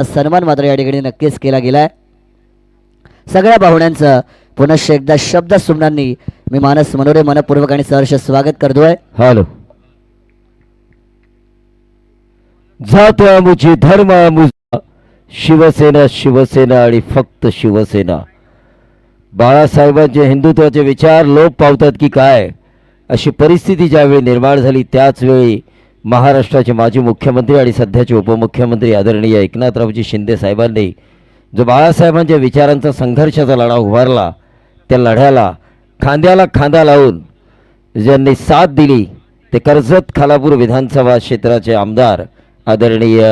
सन्मान मात्र या ठिकाणी नक्कीच केला गेलाय. सगळ्या पाहुण्यांचं पुनश्च एकदा शब्द सुमनांनी मी मानस मनोरे मनपूर्वक आणि सहर्ष स्वागत करतोय. हॅलो. जात आमुची धर्म आमुचा, शिवसेना शिवसेना आणि फक्त शिवसेना. बाळासाहेबांचे हिंदुत्वाचे विचार लोप पावतात की काय अशी परिस्थिती ज्यावेळी निर्माण झाली त्याच वेळी महाराष्ट्राचे माजी मुख्यमंत्री आणि सध्याचे उपमुख्यमंत्री आदरणीय एकनाथरावजी शिंदे साहेबांनी जो बाळासाहेबांच्या विचारांचा संघर्षाचा लढा उभारला, त्या लढ्याला खांद्याला खांदा लावून ज्यांनी साथ दिली ते कर्जत खालापूर विधानसभा क्षेत्राचे आमदार आदरणीय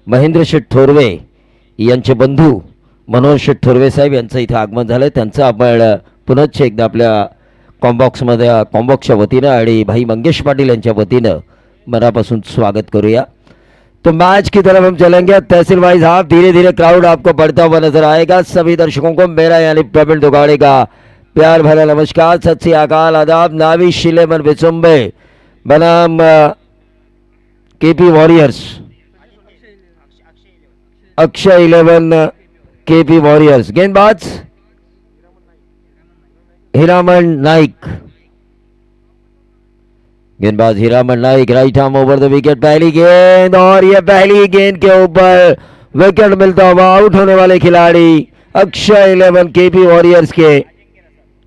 महेंद्र शेठ थोरवे यांचे बंधू मनोहर शेठ थोरवे साहेब यांचं इथे आगमन झालं. त्यांचं आपण पुनश्च एकदा आपल्या कॉम्बॉक्सच्या वतीनं आणि भाई मंगेश पाटिल यांच्या वतीनं मनापासून स्वागत करूया. तो मैच की तरफ हम चलेंगे. तहसील वाइज हाफ धीरे धीरे क्राउड आपको बढ़ता हुआ नजर आएगा. सभी दर्शकों को मेरा यानी प्रवीण दुगाड़े का प्यार भरा नमस्कार, सत श्री अकाल, आदाब. नावी शिलेमन विचुंबे बनाम KP warriors, Akshay 11 KP warriors. गेंदबाज हीरामन नाइक, गेंदबाज Hiraman Naik, right arm over the wicket. पहली गेंद और ये पहली गेंद के ऊपर विकेट मिलता हुआ आउट होने वाले खिलाड़ी अक्षय 11 केपी वॉरियर्स के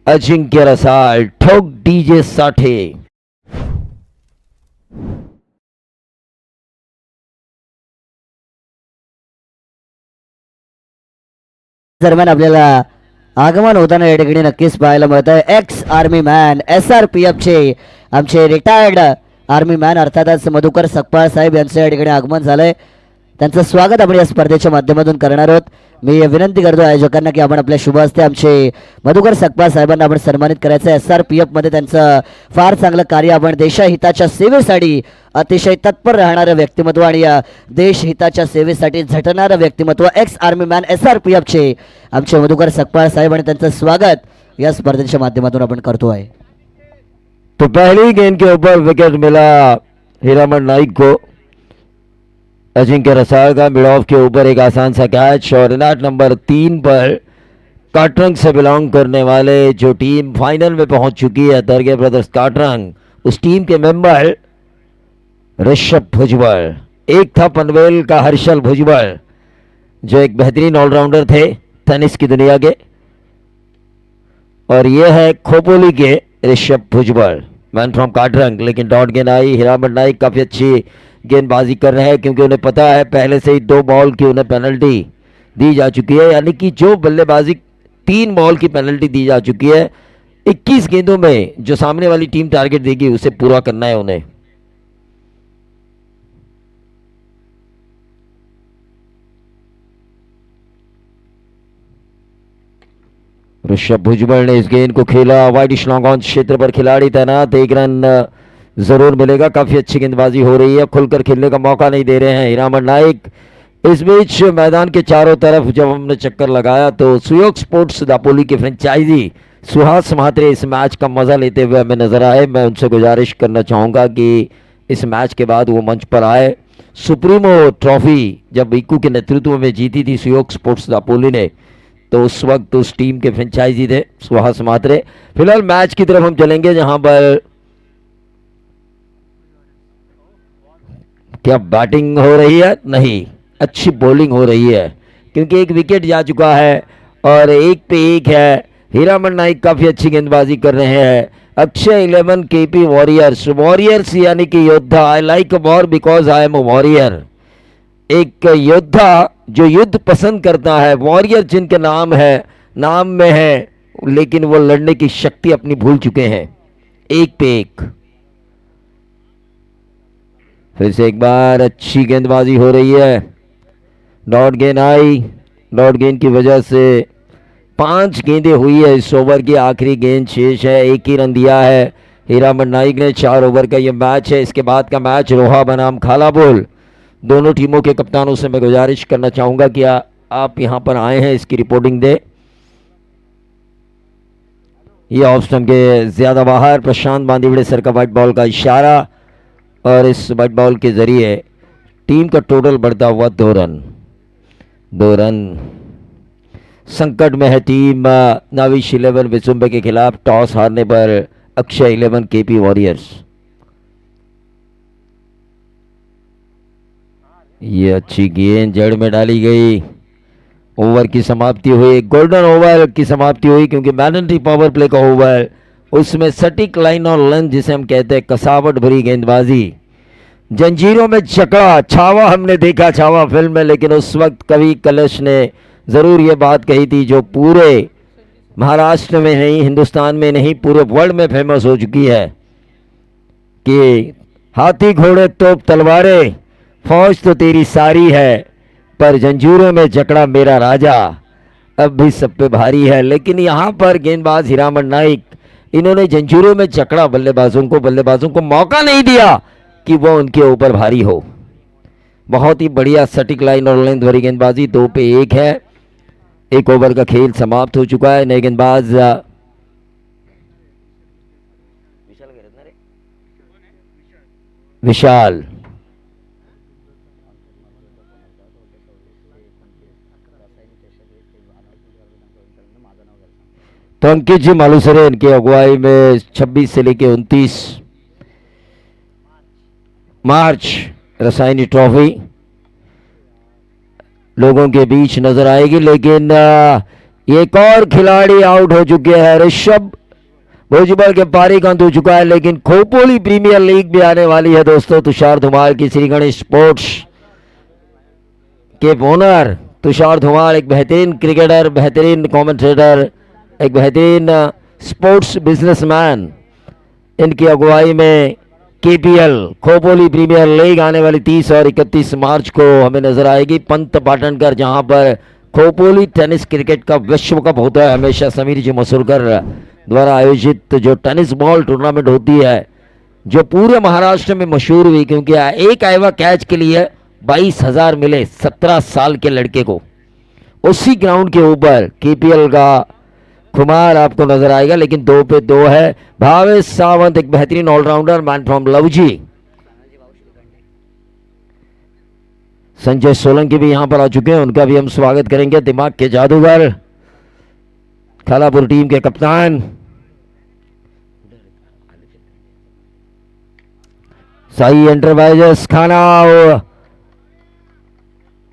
अजिंक्य रसाल ठोक डीजे साठे. दरम्यान आपल्याला आगमन होताना या ठिकाणी नक्कीच पाहायला मिळत आहे. एक्स आर्मी मॅन SRPF चे आमचे रिटायर्ड आर्मी मॅन अर्थातच मधुकर सकपाळ साहेब यांचं या ठिकाणी आगमन झालंय. त्यांचं स्वागत आपण या स्पर्धेच्या माध्यमातून करणार आहोत. मी विनंती करतो आयोजकांना की आपण आपल्या शुभ हस्ते आमचे मधुकर सकपाळ साहेबांना आपण सन्मानित करायचं आहे. SRPF मध्ये त्यांचं फार चांगलं कार्य, आपण देशहिताच्या सेवेसाठी अतिशय तत्पर राहणारं व्यक्तिमत्व आणि या देशहिताच्या सेवेसाठी झटणारं व्यक्तिमत्व एक्स आर्मी मॅन SRPF चे आमचे मधुकर सकपाळ साहेब आणि त्यांचं स्वागत या स्पर्धेच्या माध्यमातून आपण करतो आहे. तो पहली गेंद के ऊपर विकेट मिला हीरामन नाइक को. अजिंक्य रसाल का मिड ऑफ के ऊपर एक आसान सा कैच. और नेट नंबर 3 पर काटरंग से बिलोंग करने वाले जो टीम फाइनल में पहुंच चुकी है, दरगे ब्रदर्स काटरंग, उस टीम के मेंबर ऋषभ भुजबल. एक था पनवेल का हर्षल भुजबल जो एक बेहतरीन ऑलराउंडर थे टेनिस की दुनिया के, और ये है खोपोली के ऋषभ भुजबल, मैन फ्रॉम काटरंग. लेकिन डॉट गेंद आई. हीरामन नाइक काफ़ी अच्छी गेंदबाजी कर रहे हैं क्योंकि उन्हें पता है पहले से ही 2 बॉल की उन्हें पेनल्टी दी जा चुकी है, यानी कि जो बल्लेबाजी 3 बॉल की पेनल्टी दी जा चुकी है. 21 गेंदों में जो सामने वाली टीम टारगेट देगी उसे पूरा करना है उन्हें. ऋषभ भुजबल ने इस गेंद को खेला. वाइडिश लॉन्ग ऑन क्षेत्र पर खिलाड़ी तैनात, 1 रन जरूर मिलेगा. काफी अच्छी गेंदबाजी हो रही है, खुलकर खेलने का मौका नहीं दे रहे हैं हीरामन नाइक. इस बीच मैदान के चारों तरफ जब हमने चक्कर लगाया तो सुयोग स्पोर्ट्स दापोली के फ्रेंचाइजी सुहास महात्रे इस मैच का मजा लेते हुए हमें नजर आए. मैं उनसे गुजारिश करना चाहूंगा कि इस मैच के बाद वो मंच पर आए. सुप्रीमो ट्रॉफी जब इक्कू के नेतृत्व में जीती थी सुयोग स्पोर्ट्स दापोली ने, तो उस वक्त उस टीम के फ्रेंचाइजी थे सुहास महात्रे. फिलहाल मैच की तरफ हम चलेंगे जहां पर क्या बैटिंग हो रही है, नहीं अच्छी बॉलिंग हो रही है क्योंकि एक विकेट जा चुका है और 1 पे 1 है. हीरामन नाइक काफी अच्छी गेंदबाजी कर रहे हैं. अक्षय 11 केपी वॉरियर्स, वॉरियर्स यानी कि योद्धा. I like war because I am a warrior. एक योद्धा जो युद्ध पसंद करता है. वॉरियर जिनके नाम है, नाम में है, लेकिन वो लड़ने की शक्ति अपनी भूल चुके हैं. 1 पे 1. फिर से एक बार अच्छी गेंदबाजी हो रही है. डॉट गेंद आई. डॉट गेंद की वजह से 5 गेंदें हुई है इस ओवर की. आखिरी गेंद शेष है. 1 ही रन दिया है हीरामन नाइक ने. 4 ओवर का ये मैच है. इसके बाद का मैच रोहा बनाम खालापुर. दोनों टीमों के कप्तानों से मैं गुजारिश करना चाहूंगा कि आप यहां पर आए हैं, इसकी रिपोर्टिंग दें. ये ऑफ स्टंप के ज्यादा बाहर. प्रशांत बांदीवड़े सर का व्हाइट बॉल का इशारा और इस व्हाइट बॉल के जरिए टीम का टोटल बढ़ता हुआ 2 रन. 2 रन। संकट में है टीम नाविश 11 विसुंबे के खिलाफ टॉस हारने पर अक्षय 11 केपी वॉरियर्स। ये अच्छी गेंद जड़ में डाली गई। ओवर की समाप्ति हुई, गोल्डन ओवर की समाप्ति हुई, क्योंकि मैंडेटरी पावर प्ले का ओवर, उसमें सटीक लाइन और लेंथ जिसे हम कहते हैं, कसावट भरी गेंदबाजी, जंजीरों में जकड़ा। छावा हमने देखा, छावा फिल्म में, लेकिन उस वक्त कवि कलश ने जरूर ये बात कही थी जो पूरे महाराष्ट्र में नहीं, हिंदुस्तान में नहीं, पूरे वर्ल्ड में फेमस हो चुकी है कि हाथी घोड़े तोप तलवारें, फौज तो तेरी सारी है, पर जंजीरों में जकड़ा मेरा राजा अब भी सब पे भारी है। लेकिन यहाँ पर गेंदबाज हीरामन नाइक, इन्होंने जंजीरों में जकड़ा बल्लेबाजों को मौका नहीं दिया कि वो उनके ऊपर भारी हो। बहुत ही बढ़िया सटीक लाइन और लेंथ भरी गेंदबाजी। 2 पे 1 है। 1 ओवर का खेल समाप्त हो चुका है। नए गेंदबाज विशाल। तो अंकित जी मालूसरे इनकी अगुवाई में 26 से लेकर 29 मार्च रसायनी ट्रॉफी लोगों के बीच नजर आएगी। लेकिन एक और खिलाड़ी आउट हो चुके हैं। ऋषभ भुजबल के पारी का अंत हो चुका है, लेकिन खोपोली प्रीमियर लीग भी आने वाली है दोस्तों। तुषार धुमाल की श्री गणेश स्पोर्ट्स के ओनर तुषार धुमाल एक बेहतरीन क्रिकेटर, बेहतरीन कमेंटेटर, एक बेहतरीन स्पोर्ट्स बिजनेसमैन, इनकी अगुवाई में केपीएल खोपोली प्रीमियर लीग आने वाली 30 और 31 मार्च को हमें नजर आएगी पंत पाटनकर, जहां पर खोपोली टेनिस क्रिकेट का विश्व कप होता है। हमेशा समीर जी मसूरकर द्वारा आयोजित जो टेनिस बॉल टूर्नामेंट होती है, जो पूरे महाराष्ट्र में मशहूर हुई, क्योंकि एक आइवा कैच के लिए 22,000 मिले 17 साल के लड़के को। उसी ग्राउंड के ऊपर केपीएल का खुमार आपको नजर आएगा। लेकिन 2 पे 2 है। भावेश सावंत एक बेहतरीन allrounder, man from Lavji. Sanjay Solanki भी यहां पर आ चुके हैं, उनका भी हम स्वागत करेंगे। दिमाग के जादूगर, खालापुर टीम के कप्तान, साई एंटरप्राइजेस खाना,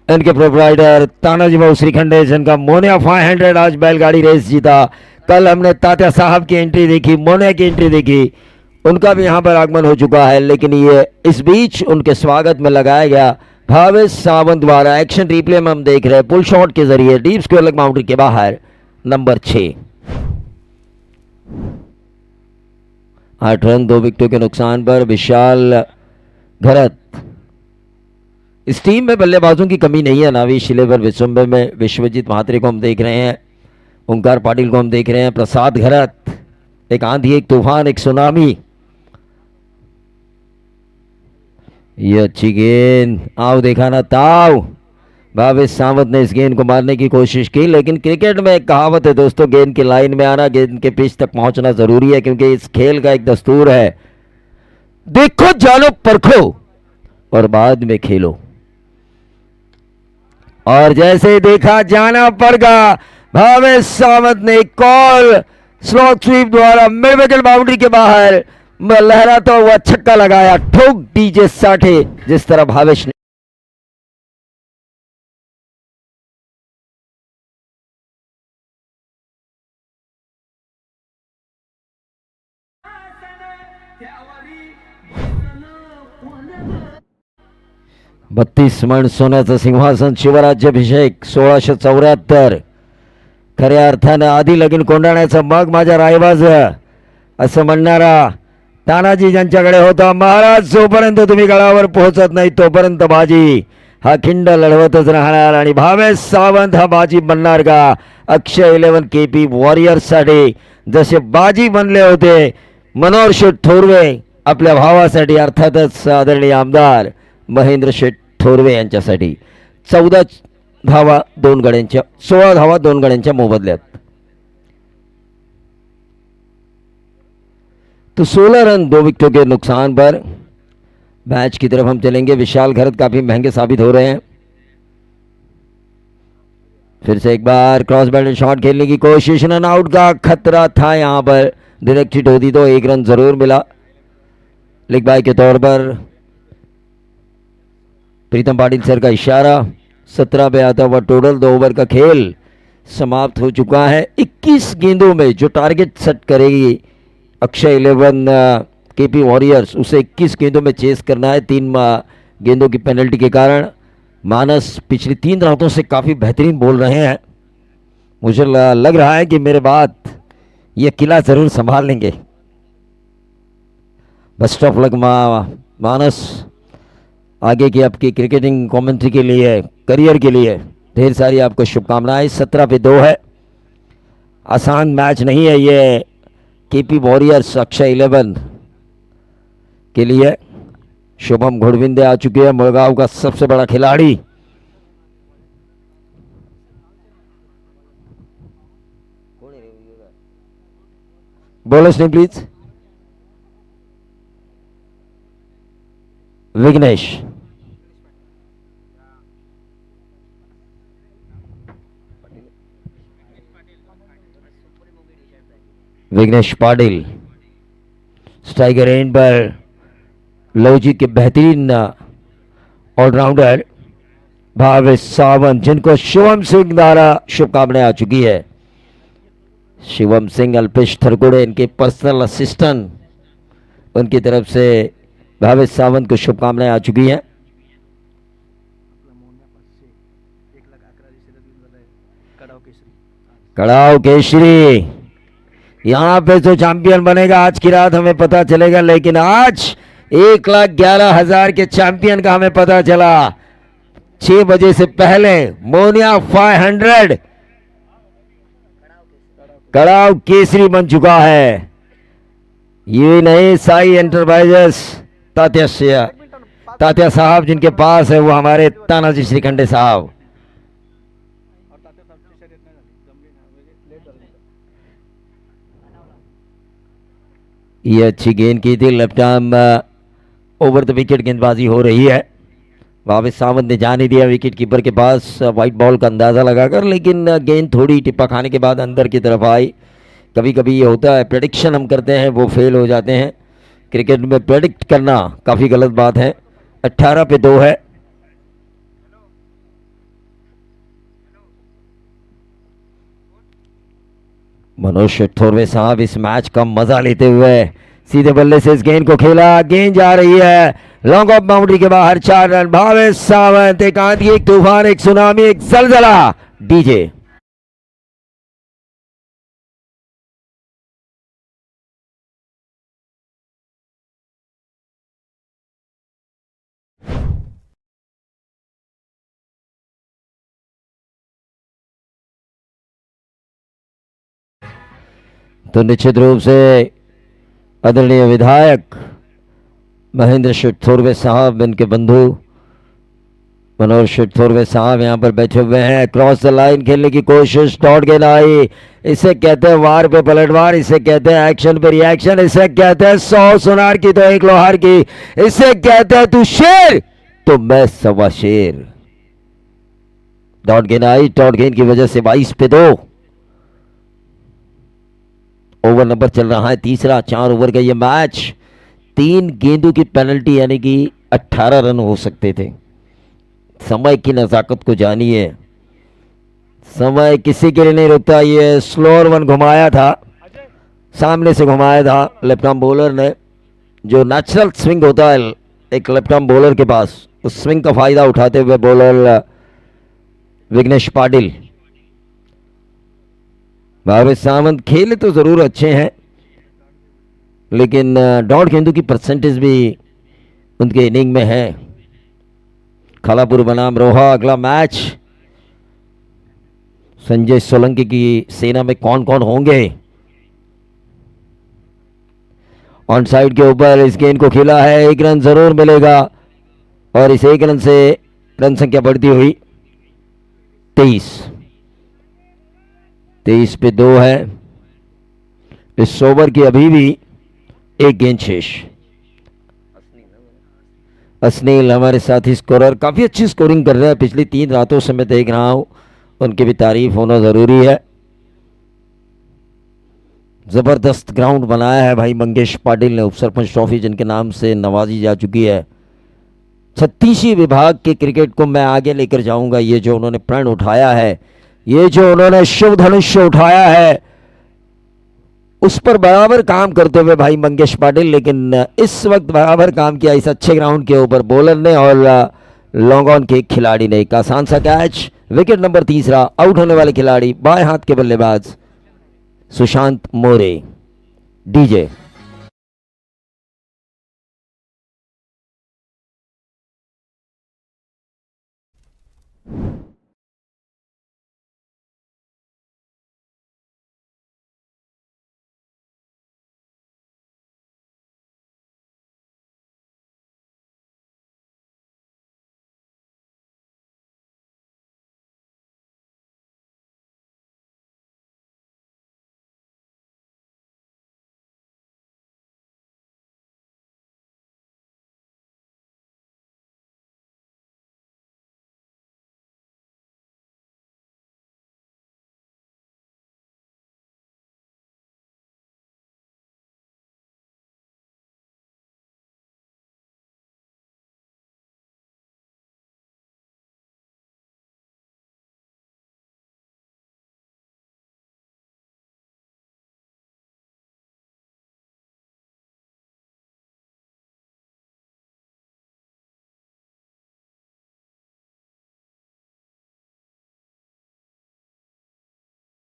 इनके प्रोप्राइटर तानाजी भाऊ श्रीखंडे, जिनका मोनिया 500 आज बैलगाड़ी रेस जीता। कल हमने तात्या साहब की एंट्री देखी, मोनिया की एंट्री देखी, उनका भी यहां पर आगमन हो चुका है। लेकिन ये इस बीच उनके स्वागत में लगाया गया भावेश सावंत द्वारा एक्शन रिप्ले में हम देख रहे हैं पुल शॉट के जरिए डीप स्क्वायर लेग बाउंड्री के बाहर नंबर 6। 8 रन 2 विकेटों के नुकसान पर विशाल घरत। इस टीम में बल्लेबाजों की कमी नहीं है। नावी शिलेवर विसुंबे में विश्वजीत महात्रे को हम देख रहे हैं, ओंकार पाटिल को हम देख रहे हैं, प्रसाद घरत, एक आंधी, एक तूफान, एक सुनामी। ये अच्छी गेंद, आओ देखा ना ताव। भावेश सावंत ने इस गेंद को मारने की कोशिश की, लेकिन क्रिकेट में एक कहावत है दोस्तों, गेंद की लाइन में आना, गेंद के पिच तक पहुंचना जरूरी है, क्योंकि इस खेल का एक दस्तूर है, देखो जानो परखो और बाद में खेलो। और जैसे देखा जाना पड़ गया, भावेश सावंत ने कॉल स्लॉग स्वीप द्वारा मिड विकेट बाउंड्री के बाहर लहराता हुआ छक्का लगाया, ठोक डीजे साठे, जिस तरह भावेश ने बत्तीस स्वर्ण सोन्याचं सिंहासन शिवराज्याभिषेक 1674 खऱ्या अर्थानं आधी लगीन कोंडाण्याचा मग माझ्या रायबाज असं म्हणणारा तानाजी ज्यांच्याकडे होता, महाराज जोपर्यंत तुम्ही गळावर पोहोचत नाही तोपर्यंत बाजी हा खिंड लढवतच राहणार। आणि भावेश सावंत हा बाजी बनणार का? अक्षय 11 केपी वॉरियर्स साठी जसे बाजी बनले होते मनोहर शेठ थोरवे आपल्या भावासाठी, अर्थातच आदरणीय आमदार महेंद्र शेठ थोरवे यांच्यासाठी 14 धावा 2 गड्यांच्या 16 धावा 2 गड्यांच्या मोबदल्यात। तो 16 रन 2 विकेटों के नुकसान पर मैच की तरफ हम चलेंगे। विशाल घरत काफी महंगे साबित हो रहे हैं। फिर से एक बार क्रॉस बैटर शॉट खेलने की कोशिश, रन आउट का खतरा था यहाँ पर, डायरेक्ट हिट होती तो एक रन जरूर मिला। लेग बाय के तौर पर प्रीतम पाटिल सर का इशारा। 17 पे आता हुआ टोटल, 2 ओवर का खेल समाप्त हो चुका है। 21 गेंदों में जो टारगेट सेट करेगी अक्षय 11 केपी वॉरियर्स, उसे 21 गेंदों में चेस करना है 3 गेंदों की पेनल्टी के कारण। मानस पिछली 3 रातों से काफ़ी बेहतरीन बोल रहे हैं। मुझे लग रहा है कि मेरे बाद ये किला ज़रूर संभाल लेंगे। बेस्ट ऑफ लक मानस, आगे की आपकी क्रिकेटिंग कमेंट्री के लिए, करियर के लिए ढेर सारी आपको शुभकामनाएं। 17 पे 2 है, आसान मैच नहीं है ये केपी वॉरियर्स अक्षय 11 के लिए। शुभम घोड़विंदे आ चुके हैं, मुड़गांव का सबसे बड़ा खिलाड़ी। बोलर्स ने please. Vighnesh, Vighnesh Patil striker end पर लवजी के बेहतरीन ऑलराउंडर भावेश सावंत, जिनको शिवम सिंह द्वारा शुभकामनाएं आ चुकी है। शिवम सिंह, अल्पेश थरकुड़े इनके पर्सनल असिस्टेंट, उनकी तरफ से भावेश सावंत को शुभकामनाएं आ चुकी हैं। कड़ाव केसरी, यहाँ पे जो चैंपियन बनेगा आज की रात हमें पता चलेगा, लेकिन आज 1,11,000 के चैंपियन का हमें पता चला 6 बजे से पहले। मोनिया 500 कड़ाव केसरी बन चुका है। ये नहीं साई एंटरप्राइजेस तात्या साहब जिनके पास है, वो हमारे तानाजी श्रीखंडे साहब। ये अच्छी गेंद की थी, left arm over the wicket गेंदबाजी हो रही है। भावेश सावंत ने जाने दिया विकेट कीपर के पास वाइट बॉल का अंदाजा लगाकर, लेकिन गेंद थोड़ी टिप्पा खाने के बाद अंदर की तरफ आई। कभी कभी ये होता है, प्रेडिक्शन हम करते हैं वो फेल हो जाते हैं। क्रिकेट में प्रेडिक्ट करना काफ़ी गलत बात है। 18 पे 2 है। मनोज थोरवे साहब इस मैच का मजा लेते हुए सीधे बल्ले से इस गेंद को खेला, गेंद जा रही है लॉन्ग ऑफ बाउंड्री के बाहर। 4 रन। भावेश सावंत, एक आंधी, एक तूफान, एक सुनामी, एक जलजला। डीजे तो निश्चित रूप से आदरणीय विधायक महेंद्र शेठ थोरवे साहब, इनके बंधु मनोज शेठ थोरवे साहब यहाँ पर बैठे हुए हैं। क्रॉस द लाइन खेलने की कोशिश, डॉट गेंद आई। इसे कहते हैं वार पे पलटवार, इसे कहते हैं एक्शन पे रिएक्शन, इसे कहते हैं 100 सुनार की तो 1 लोहार की, इसे कहते हैं तू शेर तो मैं 1.25 शेर। डॉट गेंद आई, डॉट गेंद की वजह से 22 पे 2। ओवर नंबर चल रहा है तीसरा, 4 ओवर का ये मैच। 3 गेंदों की पेनल्टी यानी कि 18 रन हो सकते थे। समय की नजाकत को जानिए, समय किसी के लिए नहीं रुकता। ये स्लोअर वन घुमाया था, सामने से घुमाया था लेफ्ट आर्म बॉलर ने। जो नेचुरल स्विंग होता है एक लेफ्ट आर्म बॉलर के पास, उस स्विंग का फायदा उठाते हुए बॉलर विघ्नेश पाटिल। भावेश सावंत खेले तो जरूर अच्छे हैं, लेकिन डॉट गेंदों की परसेंटेज भी उनके इनिंग में है। खालापुर बनाम रोहा अगला मैच। संजय सोलंकी की सेना में कौन कौन होंगे। ऑन साइड के ऊपर इस गेंद को खेला है, 1 रन जरूर मिलेगा और इस 1 रन से रन संख्या बढ़ती हुई 23 पे 2 है। इस ओवर की अभी भी 1 गेंद शेष। असनील हमारे साथी स्कोरर, काफी अच्छी स्कोरिंग कर रहे हैं पिछली 3 रातों से मैं देख रहा हूं। उनकी भी तारीफ होना ज़रूरी है। ज़बरदस्त ग्राउंड बनाया है भाई मंगेश पाटिल ने। उप सरपंच ट्रॉफी जिनके नाम से नवाजी जा चुकी है। 36वीं विभाग के क्रिकेट को मैं आगे लेकर जाऊंगा। ये जो उन्होंने प्रण उठाया है, ये जो उन्होंने शिव धनुष्य उठाया है, उस पर बराबर काम करते हुए भाई मंगेश पाटिल, लेकिन इस वक्त बराबर काम किया इस अच्छे ग्राउंड के ऊपर बॉलर ने और लॉन्ग ऑन के खिलाड़ी ने। एक आसान सा कैच, विकेट नंबर तीसरा। आउट होने वाले खिलाड़ी बाएं हाथ के बल्लेबाज सुशांत मोरे, डीजे।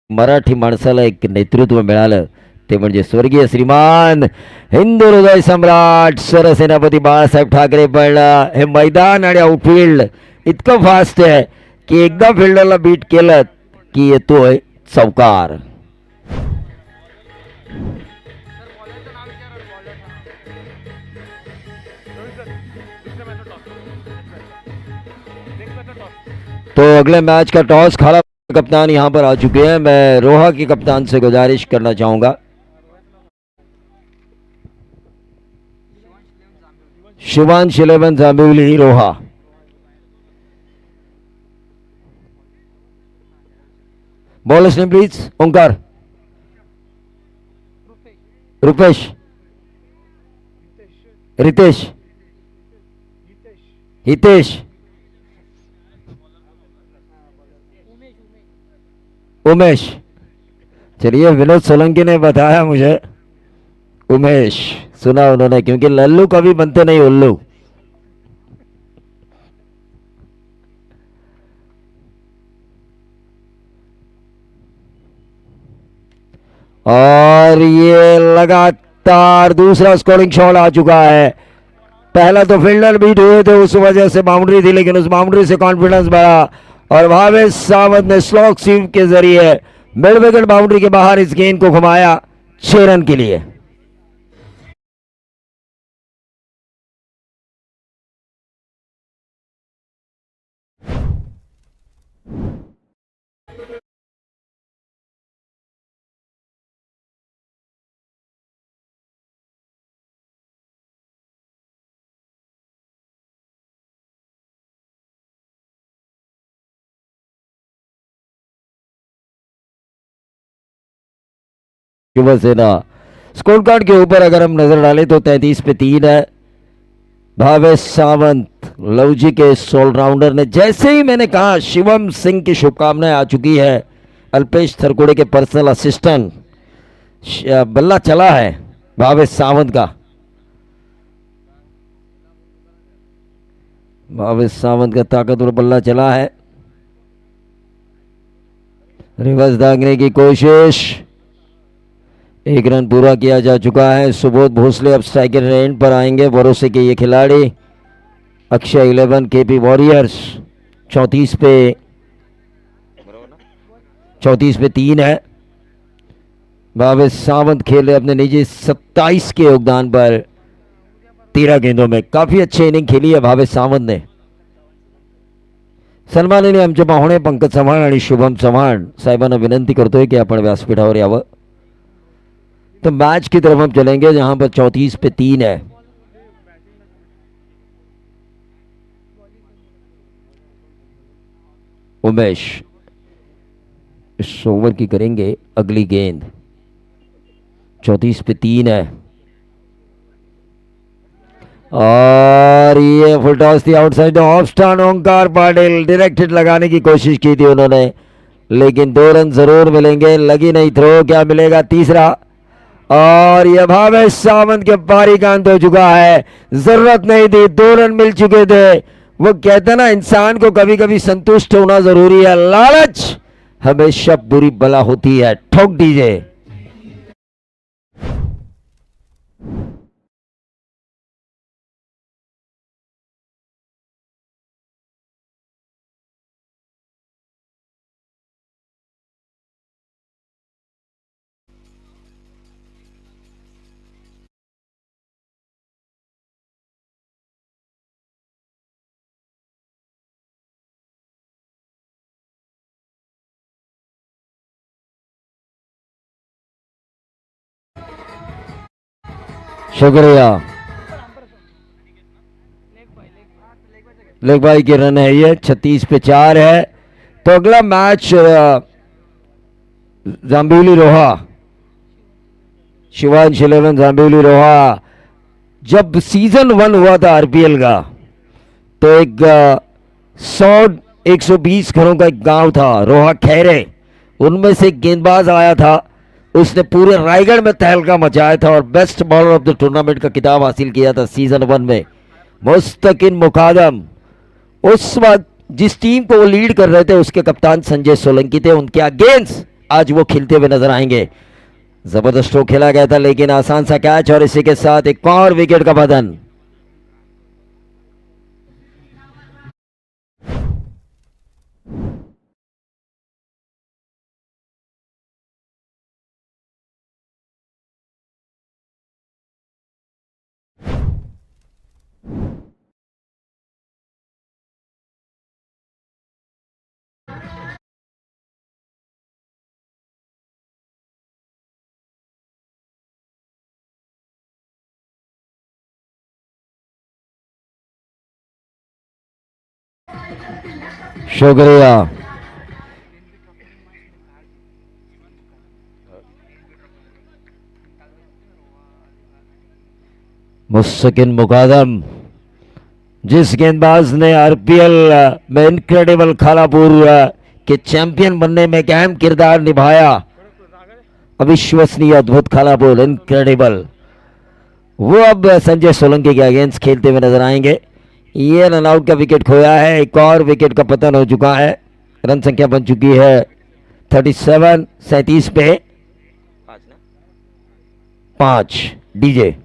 मराठी माणसाला एक नेतृत्व मिळालं ते म्हणजे स्वर्गीय श्रीमान हिंदू हृदय सम्राट सरसेनापती बाळासाहेब ठाकरे. पण हे मैदान आणि आउटफील्ड इतकं फास्ट आहे की एकदा फिल्डरला बीट केलं की येतोय चौकार. तो अगले मैच का टॉस खाला कप्तान यहां पर आ चुके हैं. मैं रोहा के कप्तान से गुजारिश करना चाहूंगा, Shivansh 11 Jambivali Roha. Bowlers name please. Omkar, Rupesh, Ritesh, Hitesh, Umesh. चलिए, विनोद सोलंकी ने बताया मुझे उमेश सुना उन्होंने, क्योंकि लल्लू कभी बनते नहीं उल्लू. और ये लगातार दूसरा स्कोरिंग शॉट आ चुका है. पहला तो फील्डर बीट हुए थे, उस वजह से बाउंड्री थी, लेकिन उस बाउंड्री से कॉन्फिडेंस बढ़ा और भावेश सावंत ने स्लॉग स्वीप के जरिए मिड विकेट बाउंड्री के बाहर इस गेंद को घुमाया 6 रन के लिए. शिवसेना स्कोर कार्ड के ऊपर अगर हम नजर डालें तो 33 पे 3 है. भावेश सावंत लवजी के ऑलराउंडर ने, जैसे ही मैंने कहा शिवम सिंह की शुभकामनाएं आ चुकी है. अल्पेश थरकुड़े के पर्सनल असिस्टेंट, बल्ला चला है भावेश सावंत का. भावेश सावंत का ताकतवर बल्ला चला है. रिवर्स दागने की कोशिश, 1 रन पूरा किया जा चुका है. सुबोध भोसले अब स्ट्राइकर एंड पर आएंगे. भरोसे के ये खिलाड़ी अक्षय 11 केपी वॉरियर्स 34 पे 3 है. भावेश सावंत खेले अपने निजी 27 के योगदान पर 13 गेंदों में. काफी अच्छी इनिंग खेली है भावेश सावंत ने. सन्माननीय आमचे पाहुणे पंकज चव्हाण आणि शुभम चव्हाण साहेबांना विनंती करतोय की आपण व्यासपीठावर यावं. तो मैच की तरफ हम चलेंगे जहां पर 34 पे 3 है. उमेश इस ओवर की करेंगे अगली गेंद। 34 पे 3 है और ये फुल टॉस थी आउटसाइड ऑफ स्टंप। ओंकार पाटिल डायरेक्टेड लगाने की कोशिश की थी उन्होंने, लेकिन 2 रन जरूर मिलेंगे। लगी नहीं थ्रो, क्या मिलेगा तीसरा? और यह भावेश सावंत के पारी का अंत हो चुका है। जरूरत नहीं थी, 2 रन मिल चुके थे। वो कहते ना, इंसान को कभी कभी संतुष्ट होना जरूरी है, लालच हमेशा बुरी बला होती है। ठोक दीजिए। शुक्रिया। लेग बाई के रन है ये। 36 पे 4 है। तो अगला मैच जांबिवली रोहा, शिवांश 11 जांबिवली रोहा। जब सीजन 1 हुआ था आरपीएल का, तो एक 120 घरों का एक गांव था रोहा खैरे, उनमें से एक गेंदबाज आया था। उसने पूरे रायगढ़ में तहलका मचाया था और best bowler of the tournament का खिताब हासिल किया था सीजन 1 में। मुस्तकिन मुकादम, उस वक्त जिस टीम को वो लीड कर रहे थे उसके कप्तान संजय सोलंकी थे। उनके अगेंस्ट आज वो खेलते हुए नजर आएंगे। जबरदस्त स्ट्रोक खेला गया था, लेकिन आसान सा कैच और इसी के साथ एक और विकेट का बदन। शुक्रिया। मुस्तकिन मुकादम, जिस गेंदबाज ने आरपीएल में इनक्रेडिबल खालापुर के चैंपियन बनने में एक अहम किरदार निभाया, अविश्वसनीय, अद्भुत खालापुर, इनक्रेडिबल, वो अब संजय सोलंकी के अगेंस्ट खेलते हुए नजर आएंगे। ये रन आउट का विकेट खोया है, एक और विकेट का पतन हो चुका है। रन संख्या बन चुकी है 37, 37 पे 5। डीजे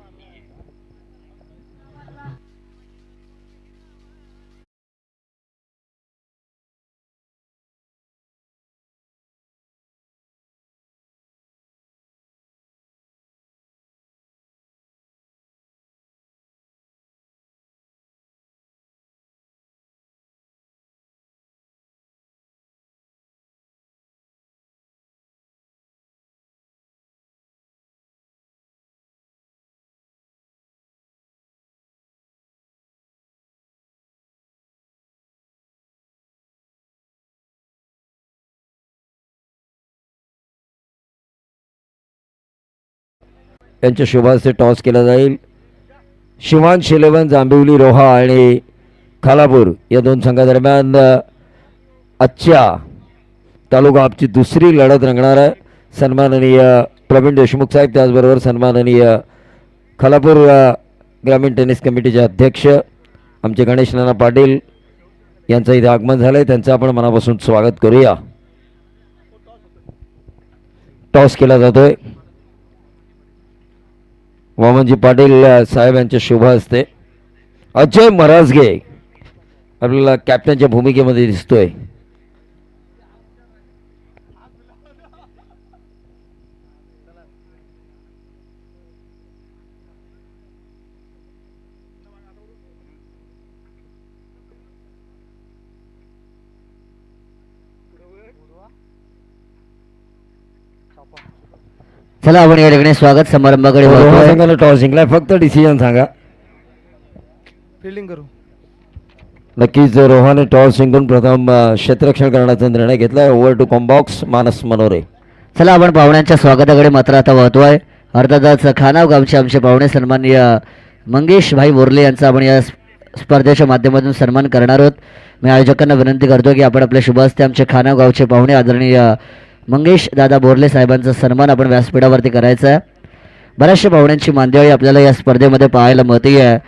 यांच्या शुभास्ते टॉस केला जाईल। शिवांश 11 जांभिवली रोहा आणि खालापूर या दोन संघादरम्यान आजच्या तालुका आपची दुसरी लढत रंगणार आहे। सन्माननीय प्रवीण देशमुख साहेब, त्याचबरोबर सन्माननीय खालापूर ग्रामीण टेनिस कमिटीचे अध्यक्ष आमचे गणेश नाना पाटील यांचं इथे आगमन झालंय, त्यांचं आपण मनापासून स्वागत करूया। टॉस केला जातोय। वामनजी पाटील साहेब यांच्या शुभ हस्ते अजय मराजगे आपल्याला कॅप्टनच्या भूमिकेमध्ये दिसतोय। चला आपण या ठिकाणी स्वागत समारंभाकडे वळतोय। संघाला टॉस जिंकलाय, फक्त डिसिजन सांगा। फील्डिंग करू नक्कीच रोहाने टॉस जिंकून प्रथम क्षेत्ररक्षण करण्याचा निर्णय घेतला. ओव्हर टू कॉम्बॉक्स मानस मनोरे. चला आपण पाहुण्यांच्या स्वागताकडे मात्र आता वळतोय. अर्थातच खानाव गावचे आमचे पाहुणे सन्माननीय मंगेश भाई बोरले यांचा आपण या स्पर्धेच्या माध्यमातून सन्मान करणार आहोत. मी आयोजकांना विनंती करतो की आपण आपल्या शुभ हस्ते आमचे खानाव गावचे पाहुणे आदरणीय मंगेश दादा बोरले साहेबांचा सन्मान आपण व्यासपीठावरती करायचा आहे. बऱ्याचशा पाहुण्यांची मांदियाळी आपल्याला या स्पर्धेमध्ये पाहायला मिळते आहे.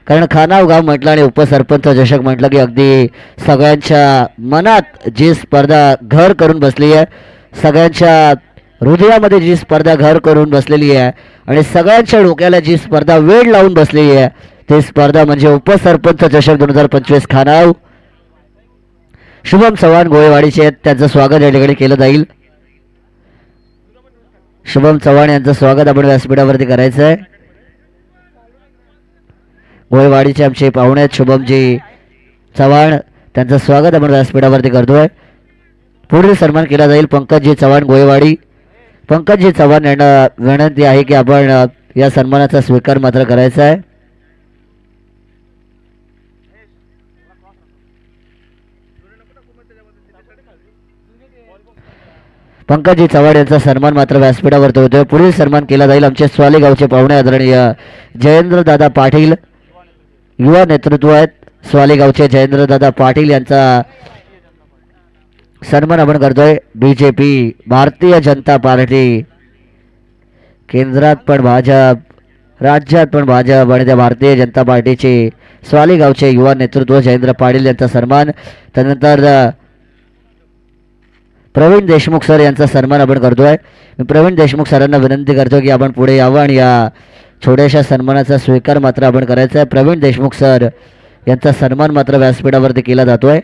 कारण खानाव गाव म्हटलं आणि उपसरपंच चषक म्हटलं की अगदी सगळ्यांच्या मनात जी स्पर्धा घर करून बसली आहे, सगळ्यांच्या हृदयामध्ये जी स्पर्धा घर करून बसलेली आहे आणि सगळ्यांच्या डोक्याला जी स्पर्धा वेळ लावून बसलेली आहे ती स्पर्धा म्हणजे उपसरपंच चषक 2025 खानाव. शुभम चव्हाण गोळेवाडीचे आहेत, त्यांचं स्वागत या ठिकाणी केलं जाईल. शुभम चव्हाण यांचं स्वागत आपण व्यासपीठावरती करायचं आहे. गोळेवाडीचे आमचे पाहुणे आहेत शुभमजी चव्हाण, त्यांचं स्वागत आपण व्यासपीठावरती करतोय. पुढील सन्मान केला जाईल पंकजजी चव्हाण गोळेवाडी. पंकजजी चव्हाण यांना विनंती आहे की आपण या सन्मानाचा स्वीकार मात्र करायचा आहे. पंकजजी चव्हाण यांचा सन्मान मात्र व्यासपीठावरती होतोय. पुढील सन्मान केला जाईल आमचे स्वाली गावचे पाहुणे आदरणीय जयेंद्र दादा पाटील, युवा नेतृत्व आहेत स्वाली गावचे जयेंद्र दादा पाटील यांचा सन्मान आपण करतोय. BJP भारतीय जनता पार्टी, केंद्रात पण भाजप, राज्यात पण भाजप आणि त्या भारतीय जनता पार्टीचे स्वाली गावचे युवा नेतृत्व जयेंद्र पाटील यांचा सन्मान. त्यानंतर प्रवीण देशमुख सर यांचा सन्मान आपण करतोय. मी प्रवीण देशमुख सरांना विनंती करतो की आपण पुढे यावं आणि या छोट्याशा सन्मानाचा स्वीकार मात्र आपण करायचा आहे. प्रवीण देशमुख सर यांचा सन्मान मात्र व्यासपीठावरती केला जातोय.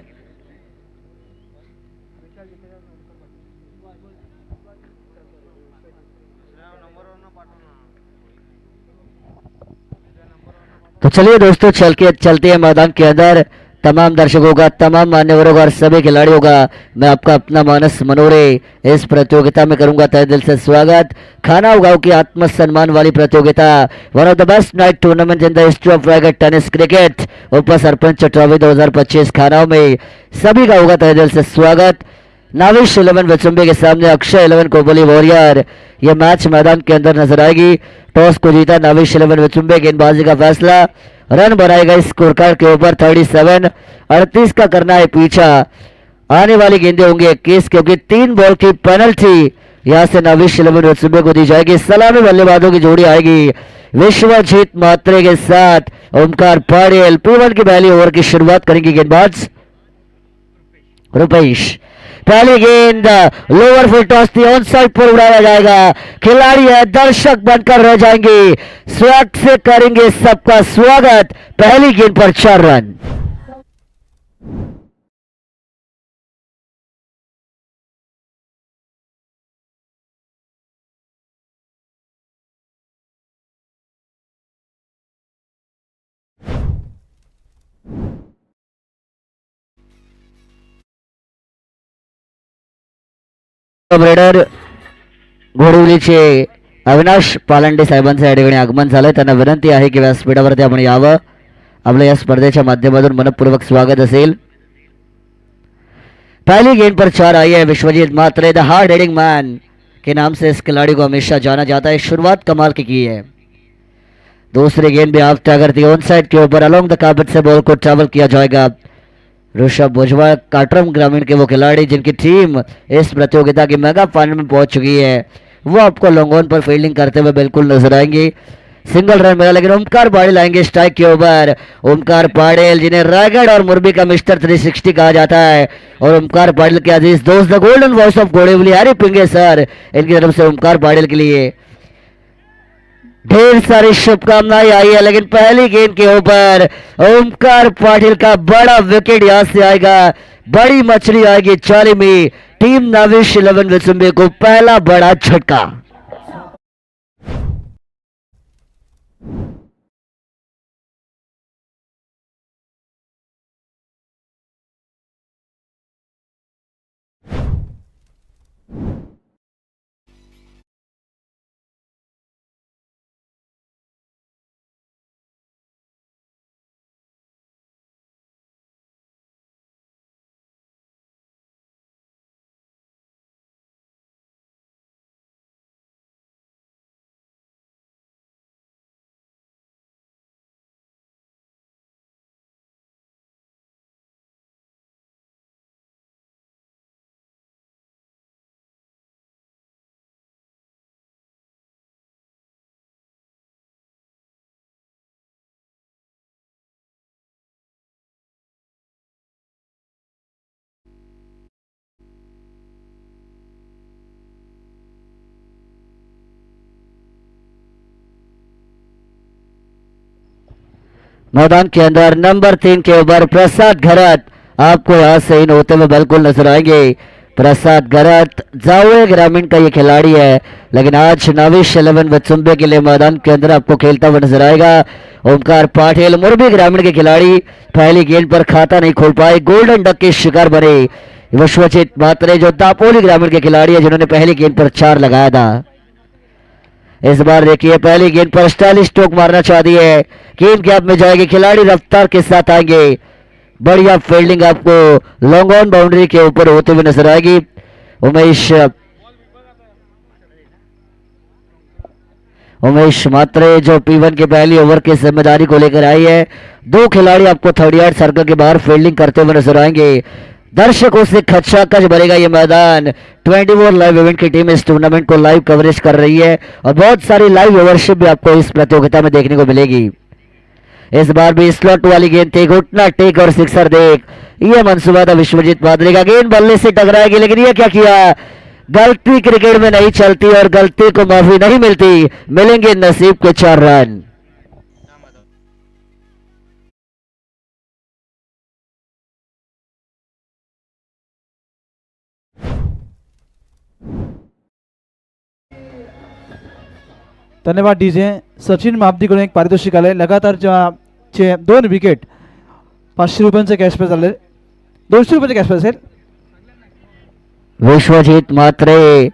तो चलिए दोस्तों, चलते हैं मैदान के अंदर. तमाम दर्शकों का, तमाम मान्यवरों का और सभी खिलाड़ियों का मैं आपका अपना मानस मनोरे इस प्रतियोगिता में करूंगा तहे दिल से स्वागत. खानाव गांव की आत्मसम्मान वाली प्रतियोगिता, one of the best night tournament in the history of Raigarh tennis cricket, उप सरपंच ट्रॉफी 2025 खानाव में सभी का होगा तहे दिल से स्वागत. नाविश 11 विचुंबे के सामने अक्षय 11 कोबली वॉरियर. ये मैच मैदान के अंदर नजर आएगी. टॉस को जीता नाविश 11 विचुंबे. गेंदबाजी का फैसला, रन बनाए गए स्कोर कार्ड के ऊपर 37, 38 का करना है पीछा. आने वाली गेंदें होंगी 21 क्योंकि 3 बॉल की पेनल्टी यहां से नाविश 11 विचुंबे को दी जाएगी. सलामी बल्लेबाजों की जोड़ी आएगी विश्वजीत मात्रे के साथ ओमकार पटेल. P1 की पहली ओवर की शुरुआत करेंगे गेंदबाज रुपेश. पहली गेंद लोअर फुल टॉस थी, ऑन साइड पर उड़ाया जाएगा. खिलाड़ी है, दर्शक बनकर रह जाएंगे, स्वागत से करेंगे सबका स्वागत. पहली गेंद पर 4 रन. रेडर घोडवलीचे अविनाश पालांडे साहेबांचं या ठिकाणी आगमन झालंय. त्यांना विनंती आहे की व्यासपीठावरती आपण यावं. आपल्या या स्पर्धेच्या माध्यमातून मनपूर्वक स्वागत असेल. पहली गेंद पर 4 आई है. विश्वजीत मात्रे द हार्ड हिटिंग मैन के नाम से इस खिलाड़ी को हमेशा जाना जाता है. शुरुआत कमाल की है. दूसरी गेंद भी हाफ टैगर थी, ऑन साइड के ऊपर अलोंग द कार्पेट से बॉल को ट्रैवल किया जाएगा. ऋषभ भुजबल काटरम ग्रामीण के वो खिलाड़ी जिनकी टीम इस प्रतियोगिता की मेगा फाइनल में पहुंच चुकी है, वो आपको लॉन्ग ऑन पर फील्डिंग करते हुए बिल्कुल नजर आएंगे. सिंगल रन मिला लेकिन ओमकार पाटिल आएंगे स्ट्राइक के ऊपर. ओमकार पाटिल जिन्हें रायगढ़ और मोरबी का मिस्टर 360 कहा जाता है, और ओमकार पाटिल के अजीज दोस्त the golden voice of Godevali Hari Pinge sir, इनकी तरफ से ओमकार पाटिल के लिए ढेर सारी शुभकामनाएं आई है. लेकिन पहली गेंद के ऊपर ओमकार पाटिल का बड़ा विकेट यहां से आएगा. बड़ी मछली आएगी चाली में. टीम नाविश 11 विचुंबे को पहला बड़ा झटका. मैदान के अंदर नंबर 3 के ओवर प्रसाद घरत आपको यहाँ से इन होते हुए बिल्कुल नजर आएंगे। प्रसाद घरत जावे ग्रामीण का ये खिलाड़ी है, लेकिन आज नाविश 11 वचुंबे के लिए मैदान के अंदर आपको खेलता हुआ नजर आएगा। ओमकार पाटिल मुरबी ग्रामीण के खिलाड़ी पहली गेंद पर खाता नहीं खोल पाए, गोल्डन डक के शिकार बने। विश्वजीत मात्रे जो दापोली ग्रामीण के खिलाड़ी है जिन्होंने पहली गेंद पर 4 लगाया था। इस बार देखिए पहली गेंद पर स्टाइलिश स्ट्रोक मारना चाहती है, गेंद गैप में जाएगी, खिलाड़ी रफ्तार के साथ आएंगे। बढ़िया फील्डिंग आपको लॉन्ग ऑन बाउंड्री के ऊपर होते हुए नजर आएगी। उमेश मात्रे जो P1 के पहली ओवर की जिम्मेदारी को लेकर आई है। 2 खिलाड़ी आपको 38 सर्कल के बाहर फील्डिंग करते हुए नजर आएंगे। दर्शकों से खचाखच भरेगा ये मैदान। 24 लाइव इवेंट की टीम इस टूर्नामेंट को लाइव कवरेज कर रही है और बहुत सारी लाइव व्यूअरशिप भी आपको इस प्रतियोगिता में देखने को मिलेगी। इस बार भी स्लॉट वाली गेंद थी, घुटना टेक और सिक्सर देख, ये मंसूबा था विश्वजीत मात्रे का। गेंद बल्ले से टकराएगी, लेकिन ये क्या किया, गलती क्रिकेट में नहीं चलती और गलती को माफी नहीं मिलती, मिलेंगे नसीब के 4 रन। धन्यवाद डीजे सचिन मापदीकडून एक पारितोषिक आले। लगातार 2 विकेट 500 रुपयांचे कॅश प्राइज आले, 200 रुपयाचे कॅश प्राइज असेल। विश्वजीत मात्रे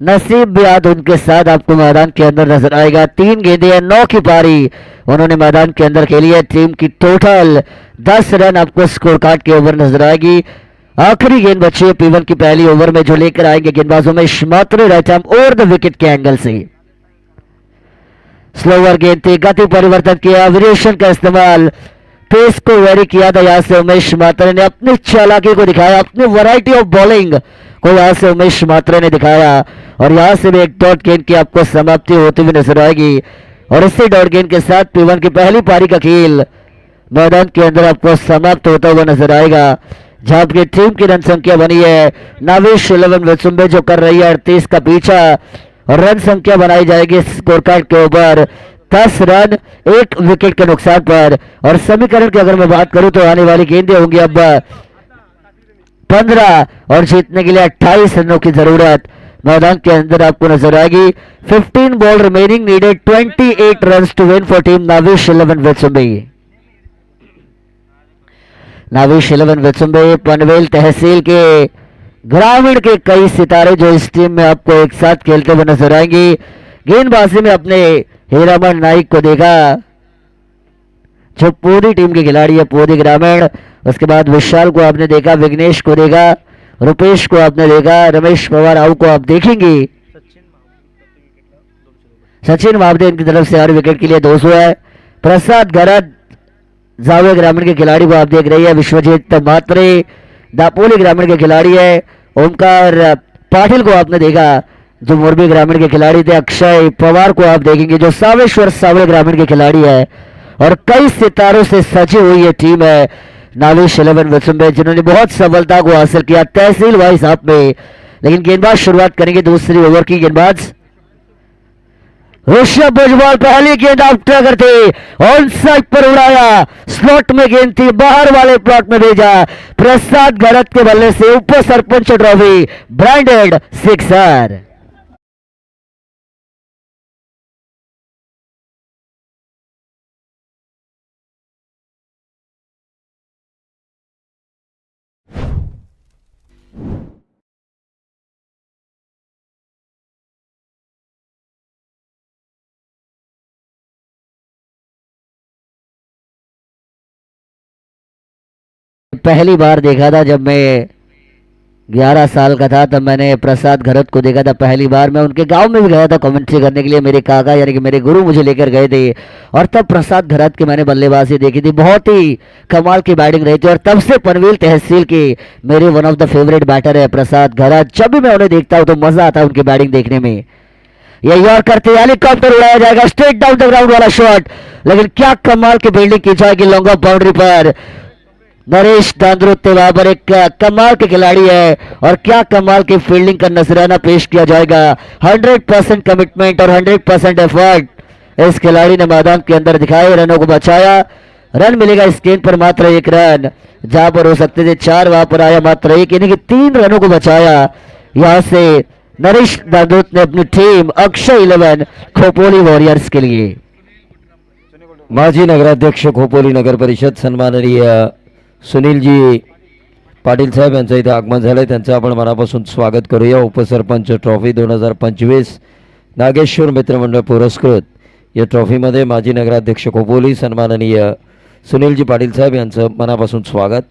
नसीब भी आज उनके साथ आपको मैदान के अंदर नजर आएगा। 3 गेंदें 9 की पारी उन्होंने मैदान के अंदर खेली है। टीम की टोटल 10 रन आपको स्कोर कार्ड के ओवर नजर आएगी। आखिरी गेंद बची है P1 की पहली ओवर में जो लेकर आएंगे गेंदबाजों में Mhatre right arm over the wicket के एंगल से। स्लोवर गेंद थी, गति परिवर्तन किया, वेरिएशन का इस्तेमाल, पेस को वेरी किया था। यहाँ से उमेश मात्रे ने अपनी चालाकी को दिखाया, अपनी वैरायटी ऑफ बॉलिंग को यहाँ से उमेश मात्रे ने दिखाया और यहाँ से भी एक डॉट गेंद की आपको समाप्ति होती हुई नजर आएगी। और इसी डॉट गेंद के साथ P1 की पहली पारी का खेल मैदान के अंदर आपको समाप्त होता हुआ नजर आएगा, जहां की टीम की रन संख्या बनी है नाविश 11 वचुंबे जो कर रही है 38 का पीछा और रन संख्या बनाई जाएगी स्कोर कार्ड के ऊपर 10 रन 1 विकेट के नुकसान पर। और समीकरण की अगर मैं बात करूं तो आने वाली गेंदें होंगी अब 15 और जीतने के लिए 28 रनों की जरूरत मैदान के अंदर आपको नजर आएगी। 15 ball remaining needed 28 runs to win for team Navish 11 Vachumbe. Navish 11 Vachumbe Panvel तहसील के ग्रामीण के कई सितारे जो इस टीम में आपको एक साथ खेलते हुए नजर आएंगे। गेंदबाजी में अपने हीरामन नाइक को देखा जो पूरी टीम के खिलाड़ी है पूरी ग्रामीण। उसके बाद विशाल को आपने देखा, विघ्नेश को देखा, रुपेश को आपने देखा, रमेश पवार आओ को आप देखेंगे। सचिन मावदे इनकी तरफ से हर विकेट के लिए 200 है। प्रसाद घरत जावे ग्रामीण के खिलाड़ी को आप देख रही है। विश्वजीत मात्रे दापोली ग्रामीण के खिलाड़ी है। ओमकार पाटिल को आपने देखा जो मोरबी ग्रामीण के खिलाड़ी थे। अक्षय पवार को आप देखेंगे जो सावेश्वर सावले ग्रामीण के खिलाड़ी है। और कई सितारों से सजी हुई ये टीम है नाविश 11 वचुंबे जिन्होंने बहुत सफलता को हासिल किया तहसील वाइज आप में। लेकिन गेंदबाज शुरुआत करेंगे दूसरी ओवर की। गेंदबाज ऋषभ भुजबल पहली गेंद आउट करते ऑन साइड पर उड़ाया, स्लॉट में गेंद थी, बाहर वाले प्लॉट में भेजा। प्रसाद घरत के बल्ले से ऊपर सरपंच ट्रॉफी ब्रांडेड सिक्सर। पहली बार देखा था जब मैं 11 साल का था, तब मैंने प्रसाद घरत को देखा था पहली बार। मैं उनके गांव में भी गया था कमेंट्री करने के लिए, मेरे काका यानी कि मेरे गुरु मुझे लेकर गए थे और तब प्रसाद घरत की मैंने बल्लेबाजी देखी थी। बहुत ही कमाल की बैटिंग रही थी और तब से पनवेल तहसील के मेरे one of the favourite batter है प्रसाद घरत। जब भी मैं उन्हें देखता हूँ तो मजा आता है उनकी बैटिंग देखने में। यही और करते हेलीकॉप्टर उड़ाया जाएगा, स्ट्रेट डाउन द ग्राउंड वाला शॉट, लेकिन क्या कमाल की फील्डिंग की जाएगी लॉन्ग ऑफ बाउंड्री पर। नरेश दांद्रुत्ते वहां पर एक कमाल के खिलाड़ी है और क्या कमाल की फील्डिंग का नजराना पेश किया जाएगा। 100% कमिटमेंट और 100% एफर्ट इस खिलाड़ी ने मैदान के अंदर दिखाए, रनों को बचाया। रन मिलेगा इस गेंद पर, मात्र 1 रन। जहां पर हो सकते थे 4, वहां पर आया मात्र 1, यानी कि 3 रनों को बचाया। यहां से नरेश दादूत ने अपनी टीम अक्षय 11 खोपोली वॉरियर्स के लिए। माजी नगराध्यक्ष खोपोली नगर परिषद सन्माननीय सुनीलजी पाटील साहेब यांचं इथे आगमन झालंय, त्यांचं आपण मनापासून स्वागत करूया। उपसरपंच ट्रॉफी 2025 नागेश्वर मित्रमंडळ पुरस्कृत या ट्रॉफीमध्ये माजी नगराध्यक्ष खोपोली सन्माननीय सुनीलजी पाटील साहेब यांचं मनापासून स्वागत।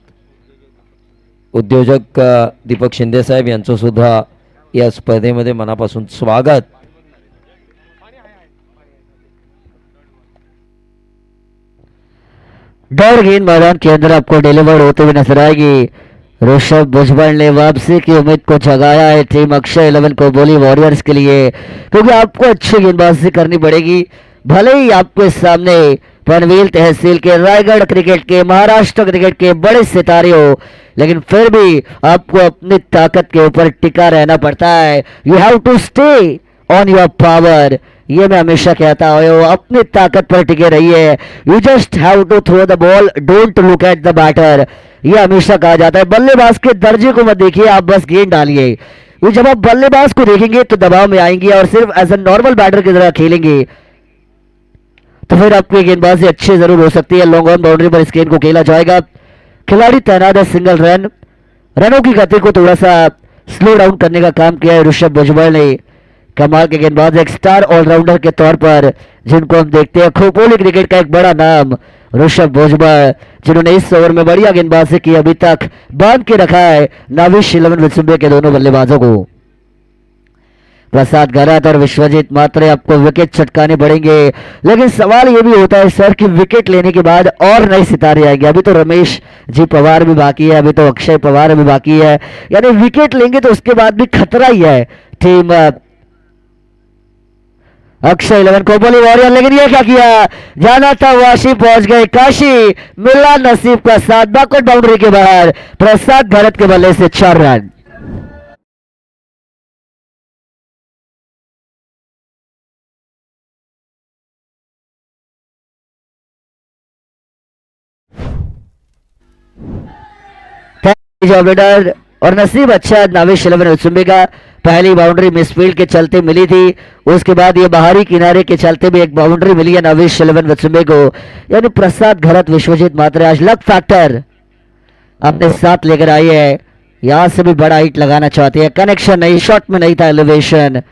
उद्योजक दीपक शिंदे साहेब यांचं सुद्धा या स्पर्धेमध्ये मनापासून स्वागत। दौड़ गेंद मैदान के अंदर आपको डिलीवर होते हुए नजर आएगी। ऋषभ भुजबल ने वापसी की उम्मीद को जगाया है टीम अक्षय 11 को बोली वॉरियर्स के लिए, क्योंकि आपको अच्छी गेंदबाजी करनी पड़ेगी। भले ही आपके सामने पनवेल तहसील के, रायगढ़ क्रिकेट के, महाराष्ट्र क्रिकेट के बड़े सितारे हो, लेकिन फिर भी आपको अपनी ताकत के ऊपर टिका रहना पड़ता है। You have to stay on your power, ये मैं हमेशा कहता हूँ, अपनी ताकत पर टिके रहिए। You just have to throw the ball, don't look at the batter, ये हमेशा कहा जाता है। बल्लेबाज के दर्जे को मत देखिए, आप बस गेंद डालिए। ये जब आप बल्लेबाज को देखेंगे तो दबाव में आएंगे और सिर्फ एज ए नॉर्मल बैटर की तरह खेलेंगे तो फिर आपकी गेंदबाजी अच्छी जरूर हो सकती है। लॉन्ग ऑन बाउंड्री पर इस गेंद को खेला जाएगा। खिलाड़ी तैनात है, सिंगल रन। रनों की गति को थोड़ा सा स्लो डाउन करने का काम किया है ऋषभ भुजबल ने। कमाल के गेंदबाज, एक स्टार ऑलराउंडर के तौर पर जिनको हम देखते हैं, खोपोली क्रिकेट का एक बड़ा नाम ऋषभ भुजबल, जिन्होंने इस ओवर में बढ़िया गेंदबाजी की, अभी तक बांध के रखा है नाविश 11 विसुंबे के दोनों बल्लेबाजों को। प्रसाद गहरात और विश्वजीत मात्रे आपको विकेट चटकाने पड़ेंगे, लेकिन सवाल यह भी होता है सर कि विकेट लेने के बाद और नए सितारे आएंगे। अभी तो रमेश जी पवार भी बाकी है, अभी तो अक्षय पवार भी बाकी है, यानी विकेट लेंगे तो उसके बाद भी खतरा ही है टीम अक्षय 11 खोपोली वॉरियर। लेकिन ये क्या किया, जाना था वाशी, पहुंच गए काशी, मिला नसीब का साथ। बैकवर्ड बाउंड्री के बाहर प्रसाद भरत के बल्ले से 4 रन। ऑपरेटर और नसीब अच्छा नाविश 11 विसुंबे का। पहली बाउंड्री मिसफील्ड के चलते मिली थी, उसके बाद ये बाहरी किनारे के चलते भी एक बाउंड्री मिली है नाविश 11 विसुंबे को। यानी प्रसाद घरत, विश्वजीत मात्रे आज लक फैक्टर अपने साथ लेकर आई है। यहां से भी बड़ा हिट लगाना चाहती है, कनेक्शन नहीं, शॉट में नहीं था एलिवेशन,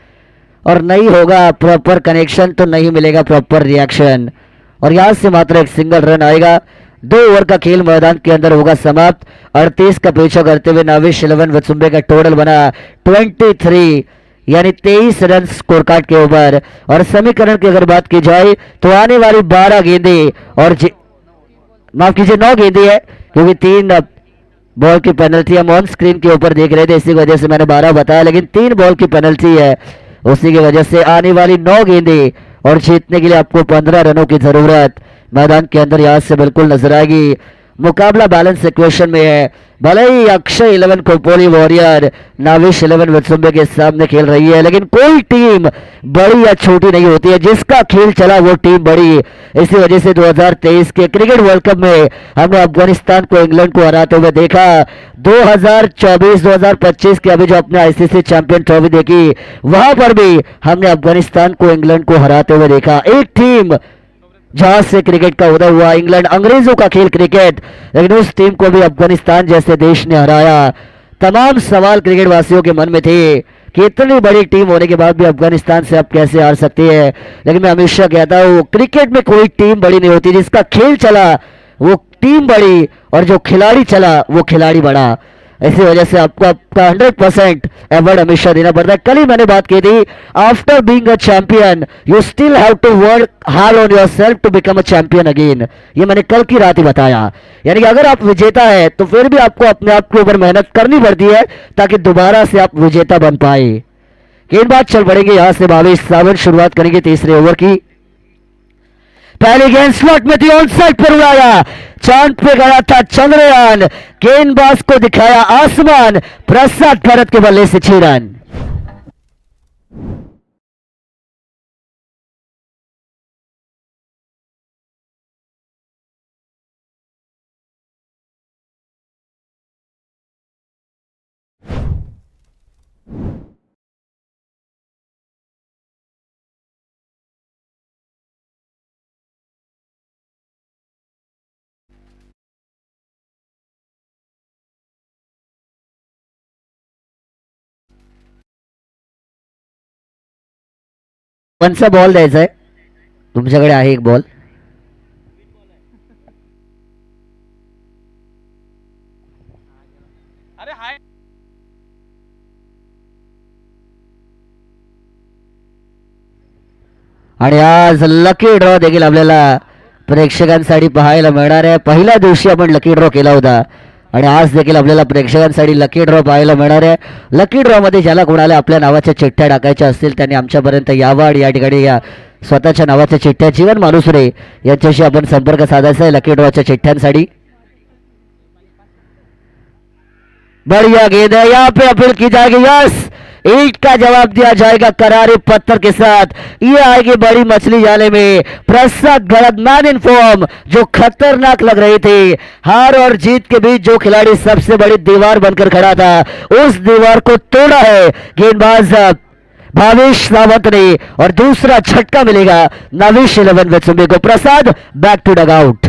और नहीं होगा प्रॉपर कनेक्शन तो नहीं मिलेगा प्रॉपर रिएक्शन, और यहां से मात्र एक सिंगल रन आएगा। 2 ओवर का खेल मैदान के अंदर होगा समाप्त। 38 का पीछा करते हुए नाविश 11 विसुंबे का टोटल बना 23, यानी 23 रन स्कोर कार्ड के ऊपर। और समीकरण की अगर बात की जाए तो आने वाली 12 गेंदे और माफ कीजिए 9 गेंदे है, क्योंकि 3 बॉल की पेनल्टी हम ऑन स्क्रीन के ऊपर देख रहे थे, इसी वजह से मैंने 12 बताया, लेकिन 3 बॉल की पेनल्टी है, उसी की वजह से आने वाली 9 गेंदे और जीतने के लिए आपको 15 रनों की जरूरत मैदान के अंदर यहां से बिल्कुल नजर आएगी। मुकाबला बैलेंस इक्वेशन में है। भले ही अक्षय 11 खोपोली वॉरियर नाविश 11 विसुंबे के सामने खेल रही है, लेकिन कोई टीम बड़ी या छोटी नहीं होती है, जिसका खेल चला वो टीम बड़ी। इसी वजह से 2023 के क्रिकेट वर्ल्ड कप में हमने अफगानिस्तान को इंग्लैंड को हराते हुए देखा। 2024-2025 के अभी जो अपने आईसीसी चैंपियन ट्रॉफी देखी, वहां पर भी हमने अफगानिस्तान को इंग्लैंड को हराते हुए देखा। एक टीम जहां से क्रिकेट का उदय हुआ, इंग्लैंड, अंग्रेजों का खेल क्रिकेट, लेकिन उस टीम को भी अफगानिस्तान जैसे देश ने हराया। तमाम सवाल क्रिकेट वासियों के मन में थे कि इतनी बड़ी टीम होने के बाद भी अफगानिस्तान से आप कैसे हार सकती है, लेकिन मैं हमेशा कहता हूं क्रिकेट में कोई टीम बड़ी नहीं होती, जिसका खेल चला वो टीम बड़ी और जो खिलाड़ी चला वो खिलाड़ी बड़ा। इसी वजह से आपको आपका 100% एफर्ट हमेशा देना पड़ता है। कल ही मैंने बात की थी, after being a champion you still have to work hard on yourself to become a champion again. ये मैंने कल की रात ही बताया, यानी कि अगर आप विजेता है तो फिर भी आपको अपने आप के ऊपर मेहनत करनी पड़ती है ताकि दोबारा से आप विजेता बन पाए। गेंदबाज चल पड़ेंगे यहां से भावेश सावंत, शुरुआत करेंगे तीसरे ओवर की। पहली गेंद स्लॉट में थी, ऑन साइड पर उड़ाया, चांद पे गया था चंद्रयान, गेंदबाज को दिखाया आसमान, प्रसाद भरत के बल्ले से 6 रन। पंचा बॉल द्यायचा आहे. तुमच्याकडे आहे एक बॉल. आणि आज लकी ड्रॉ देखील आपल्याला प्रेक्षकांसाठी पाहायला मिळणार आहे. पहिल्या दिवशी आपण लकी ड्रॉ केला होता आणि आज देखील आपल्याला प्रेक्षकांसाठी लकी ड्रॉ पाहायला मिळणार आहे. लकी ड्रॉ मध्ये ज्याला कोणाला आपल्या नावाच्या चिठ्ठ्या टाकायच्या असतील त्यांनी आमच्यापर्यंत यावं आणि या ठिकाणी या स्वतःच्या नावाच्या चिठ्ठ्या जीवन मानुसरे यांच्याशी आपण संपर्क साधायचा आहे लकी ड्रॉच्या चिठ्ठ्यांसाठी. बढ़िया गेंद है, यहाँ पे अपील की जाएगी. यस, ईट का जवाब दिया जाएगा करारे पत्थर के साथ. ये आएगी बड़ी मछली जाले में. प्रसाद गलत मैन इन फॉर्म जो खतरनाक लग रही थी. हार और जीत के बीच जो खिलाड़ी सबसे बड़ी दीवार बनकर खड़ा था उस दीवार को तोड़ा है गेंदबाज भावेश सावंत ने. और दूसरा झटका मिलेगा नविश 11 वेचुंबे को. Prasad back to dugout.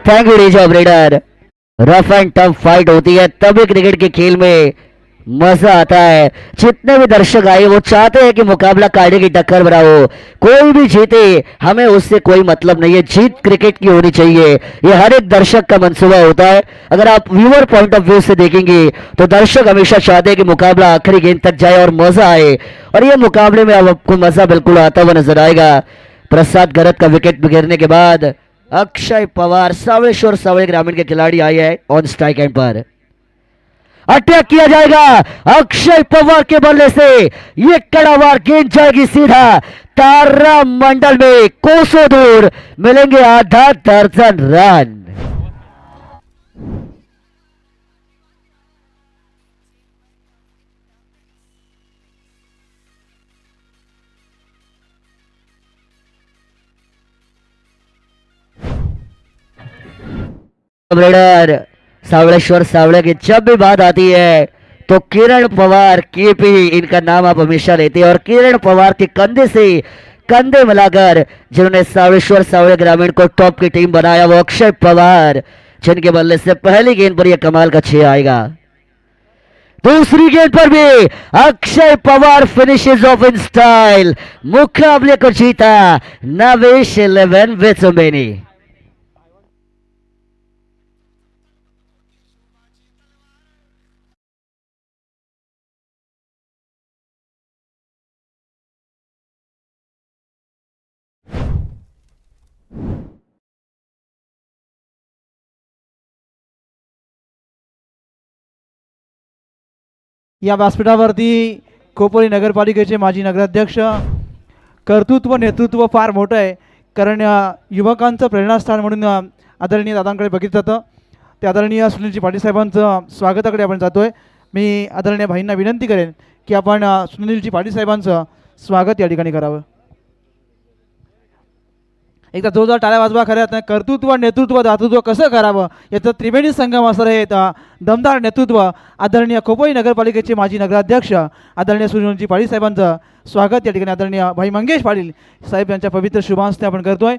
Thank you DJ operator. Rough and tough fight होती है तभी क्रिकेट के खेल में मजा आता है. जितने भी दर्शक आए वो चाहते हैं कि मुकाबला कायदे की टक्कर भरा हो. कोई भी जीते हमें उससे कोई मतलब नहीं है. जीत क्रिकेट की होनी चाहिए. ये हर एक दर्शक का मंसूबा होता है. अगर आप व्यूअर पॉइंट ऑफ व्यू से देखेंगे तो दर्शक हमेशा चाहते हैं कि मुकाबला आखिरी गेंद तक जाए और मजा आए. और ये मुकाबले में अब आपको मजा बिल्कुल आता हुआ नजर आएगा. प्रसाद गरत का विकेट गिरने के बाद अक्षय पवार सावलेश्वर सावले ग्रामीण के खिलाड़ी आए हैं ऑन स्ट्राइक एंड पर. अटैक किया जाएगा अक्षय पवार के बल्ले से. ये कड़ावार गेंद जाएगी सीधा तारा मंडल में. कोसों दूर मिलेंगे आधा दर्जन रन. ऑपरेटर सावलेश्वर सावले की जब भी बात आती है तो किरण पवार केपी इनका नाम आप हमेशा लेते हैं. और किरण पवार के कंधे से कंधे मिलाकर जिन्होंने सावलेश्वर सावले ग्रामीण को टॉप की टीम बनाया वो अक्षय पवार, जिनके बल्ले से पहली गेंद पर यह कमाल का 6 आएगा. दूसरी गेंद पर भी Akshay Pawar finishes of in style. मुकाबले को जीता नवेश 11 वेचुंबे ने. या व्यासपीठावरती खोपोली नगरपालिकेचे माजी नगराध्यक्ष. कर्तृत्व नेतृत्व फार मोठं आहे कारण युवकांचं प्रेरणास्थान म्हणून आदरणीय दादांकडे बघितलं जातं. ते आदरणीय सुनीलजी पाटील साहेबांचं स्वागताकडे आपण जातो आहे. मी आदरणीय भाईंना विनंती करेन की आपण सुनीलजी पाटील साहेबांचं स्वागत या ठिकाणी करावं. एकदा जोरदार टाळ्या वाजवा. खरं कर्तृत्व नेतृत्व दातृत्व कसं करावं याचं त्रिवेणी संगम असं हे दमदार नेतृत्व आदरणीय खोपोली नगरपालिकेचे माजी नगराध्यक्ष आदरणीय सुनीलजी पाटील साहेबांचं स्वागत या ठिकाणी आदरणीय भाई मंगेश पाटील साहेब यांच्या पवित्र शुभांस्ते आपण करतोय.